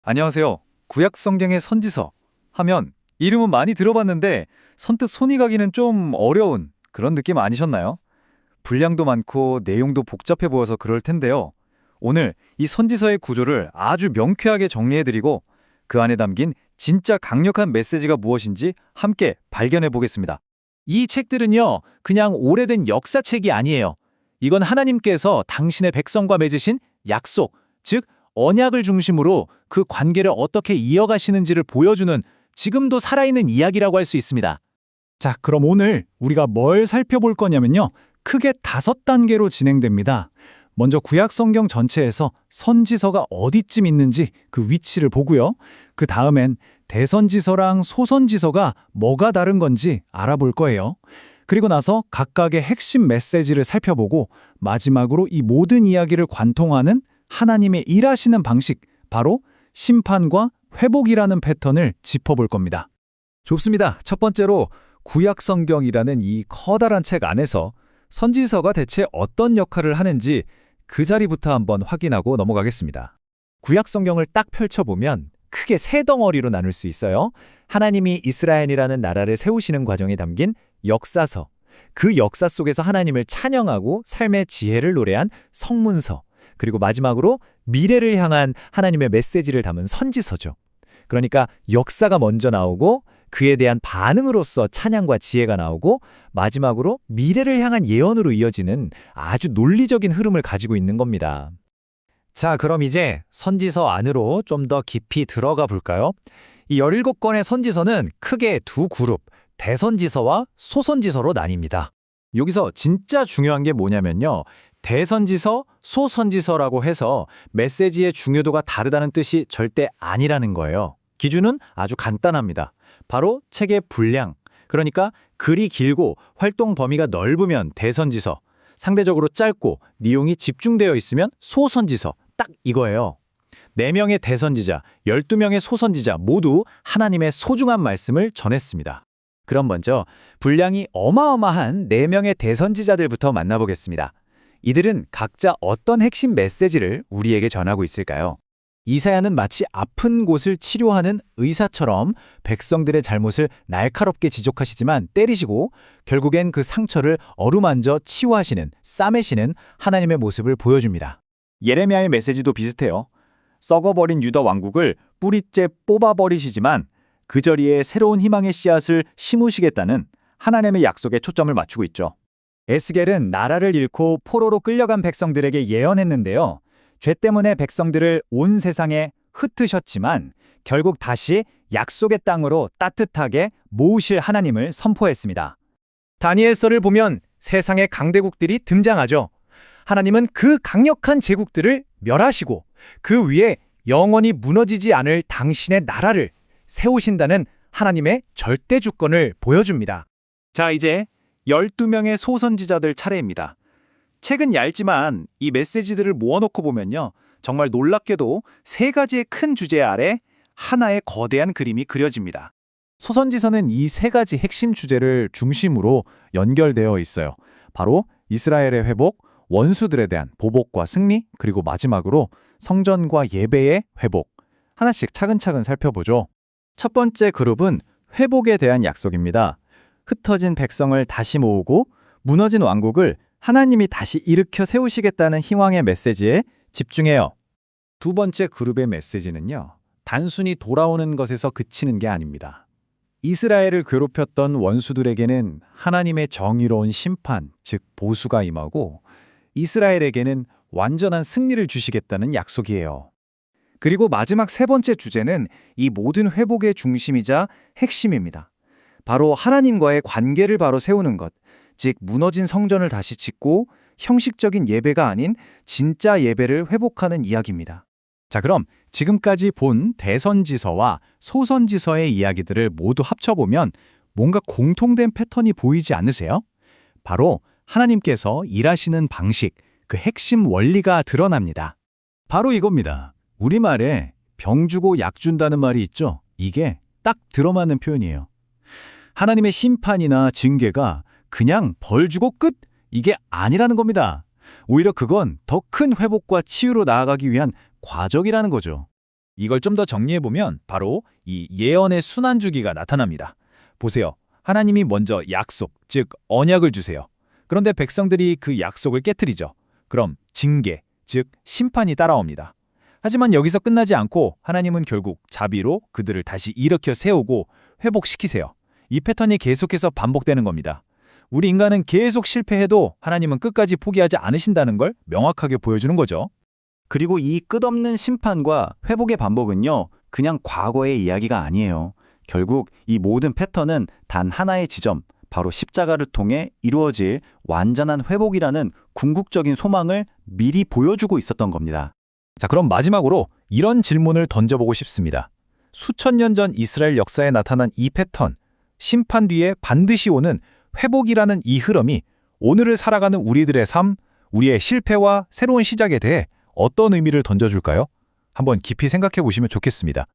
안녕하세요. 구약 성경의 선지서 하면 이름은 많이 들어봤는데 선뜻 손이 가기는 좀 어려운 그런 느낌 아니셨나요? 분량도 많고 내용도 복잡해 보여서 그럴 텐데요. 오늘 이 선지서의 구조를 아주 명쾌하게 정리해드리고 그 안에 담긴 진짜 강력한 메시지가 무엇인지 함께 발견해 보겠습니다. 이 책들은요, 그냥 오래된 역사책이 아니에요. 이건 하나님께서 당신의 백성과 맺으신 약속, 즉 언약을 중심으로 그 관계를 어떻게 이어가시는지를 보여주는 지금도 살아있는 이야기라고 할 수 있습니다. 자, 그럼 오늘 우리가 뭘 살펴볼 거냐면요. 크게 5단계로 진행됩니다. 먼저 구약 성경 전체에서 선지서가 어디쯤 있는지 그 위치를 보고요. 그 다음엔 대선지서랑 소선지서가 뭐가 다른 건지 알아볼 거예요. 그리고 나서 각각의 핵심 메시지를 살펴보고 마지막으로 이 모든 이야기를 관통하는 하나님의 일하시는 방식, 바로 심판과 회복이라는 패턴을 짚어볼 겁니다. 좋습니다. 첫 번째로 구약 성경이라는 이 커다란 책 안에서 선지서가 대체 어떤 역할을 하는지 그 자리부터 한번 확인하고 넘어가겠습니다. 구약 성경을 딱 펼쳐보면 크게 세 덩어리로 나눌 수 있어요. 하나님이 이스라엘이라는 나라를 세우시는 과정에 담긴 역사서, 그 역사 속에서 하나님을 찬양하고 삶의 지혜를 노래한 성문서, 그리고 마지막으로 미래를 향한 하나님의 메시지를 담은 선지서죠. 그러니까 역사가 먼저 나오고 그에 대한 반응으로서 찬양과 지혜가 나오고 마지막으로 미래를 향한 예언으로 이어지는 아주 논리적인 흐름을 가지고 있는 겁니다. 자, 그럼 이제 선지서 안으로 좀 더 깊이 들어가 볼까요? 이 17권의 선지서는 크게 두 그룹, 대선지서와 소선지서로 나뉩니다. 여기서 진짜 중요한 게 뭐냐면요. 대선지서, 소선지서라고 해서 메시지의 중요도가 다르다는 뜻이 절대 아니라는 거예요. 기준은 아주 간단합니다. 바로 책의 분량, 그러니까 글이 길고 활동 범위가 넓으면 대선지서, 상대적으로 짧고 내용이 집중되어 있으면 소선지서, 딱 이거예요. 4명의 대선지자, 12명의 소선지자 모두 하나님의 소중한 말씀을 전했습니다. 그럼 먼저 분량이 어마어마한 4명의 대선지자들부터 만나보겠습니다. 이들은 각자 어떤 핵심 메시지를 우리에게 전하고 있을까요? 이사야는 마치 아픈 곳을 치료하는 의사처럼 백성들의 잘못을 날카롭게 지적하시지만 때리시고 결국엔 그 상처를 어루만져 치유하시는, 싸매시는 하나님의 모습을 보여줍니다. 예레미야의 메시지도 비슷해요. 썩어버린 유다 왕국을 뿌리째 뽑아버리시지만 그 자리에 새로운 희망의 씨앗을 심으시겠다는 하나님의 약속에 초점을 맞추고 있죠. 에스겔은 나라를 잃고 포로로 끌려간 백성들에게 예언했는데요. 죄 때문에 백성들을 온 세상에 흩으셨지만 결국 다시 약속의 땅으로 따뜻하게 모으실 하나님을 선포했습니다. 다니엘서를 보면 세상의 강대국들이 등장하죠. 하나님은 그 강력한 제국들을 멸하시고 그 위에 영원히 무너지지 않을 당신의 나라를 세우신다는 하나님의 절대 주권을 보여줍니다. 자, 이제 12명의 소선지자들 차례입니다. 책은 얇지만 이 메시지들을 모아놓고 보면요. 정말 놀랍게도 3가지의 큰 주제 아래 하나의 거대한 그림이 그려집니다. 소선지서는 이 3가지 핵심 주제를 중심으로 연결되어 있어요. 바로 이스라엘의 회복, 원수들에 대한 보복과 승리, 그리고 마지막으로 성전과 예배의 회복. 하나씩 차근차근 살펴보죠. 첫 번째 그룹은 회복에 대한 약속입니다. 흩어진 백성을 다시 모으고 무너진 왕국을 하나님이 다시 일으켜 세우시겠다는 희망의 메시지에 집중해요. 두 번째 그룹의 메시지는요. 단순히 돌아오는 것에서 그치는 게 아닙니다. 이스라엘을 괴롭혔던 원수들에게는 하나님의 정의로운 심판, 즉 보수가 임하고 이스라엘에게는 완전한 승리를 주시겠다는 약속이에요. 그리고 마지막 3번째 주제는 이 모든 회복의 중심이자 핵심입니다. 바로 하나님과의 관계를 바로 세우는 것, 즉 무너진 성전을 다시 짓고 형식적인 예배가 아닌 진짜 예배를 회복하는 이야기입니다. 자, 그럼 지금까지 본 대선지서와 소선지서의 이야기들을 모두 합쳐보면 뭔가 공통된 패턴이 보이지 않으세요? 바로 하나님께서 일하시는 방식, 그 핵심 원리가 드러납니다. 바로 이겁니다. 우리말에 병 주고 약 준다는 말이 있죠? 이게 딱 들어맞는 표현이에요. 하나님의 심판이나 징계가 그냥 벌 주고 끝! 이게 아니라는 겁니다. 오히려 그건 더 큰 회복과 치유로 나아가기 위한 과정이라는 거죠. 이걸 좀 더 정리해보면 바로 이 예언의 순환주기가 나타납니다. 보세요. 하나님이 먼저 약속, 즉 언약을 주세요. 그런데 백성들이 그 약속을 깨트리죠. 그럼 징계, 즉 심판이 따라옵니다. 하지만 여기서 끝나지 않고 하나님은 결국 자비로 그들을 다시 일으켜 세우고 회복시키세요. 이 패턴이 계속해서 반복되는 겁니다. 우리 인간은 계속 실패해도 하나님은 끝까지 포기하지 않으신다는 걸 명확하게 보여주는 거죠. 그리고 이 끝없는 심판과 회복의 반복은요, 그냥 과거의 이야기가 아니에요. 결국 이 모든 패턴은 단 하나의 지점, 바로 십자가를 통해 이루어질 완전한 회복이라는 궁극적인 소망을 미리 보여주고 있었던 겁니다. 자, 그럼 마지막으로 이런 질문을 던져보고 싶습니다. 수천 년 전 이스라엘 역사에 나타난 이 패턴, 심판 뒤에 반드시 오는 회복이라는 이 흐름이 오늘을 살아가는 우리들의 삶, 우리의 실패와 새로운 시작에 대해 어떤 의미를 던져줄까요? 한번 깊이 생각해 보시면 좋겠습니다.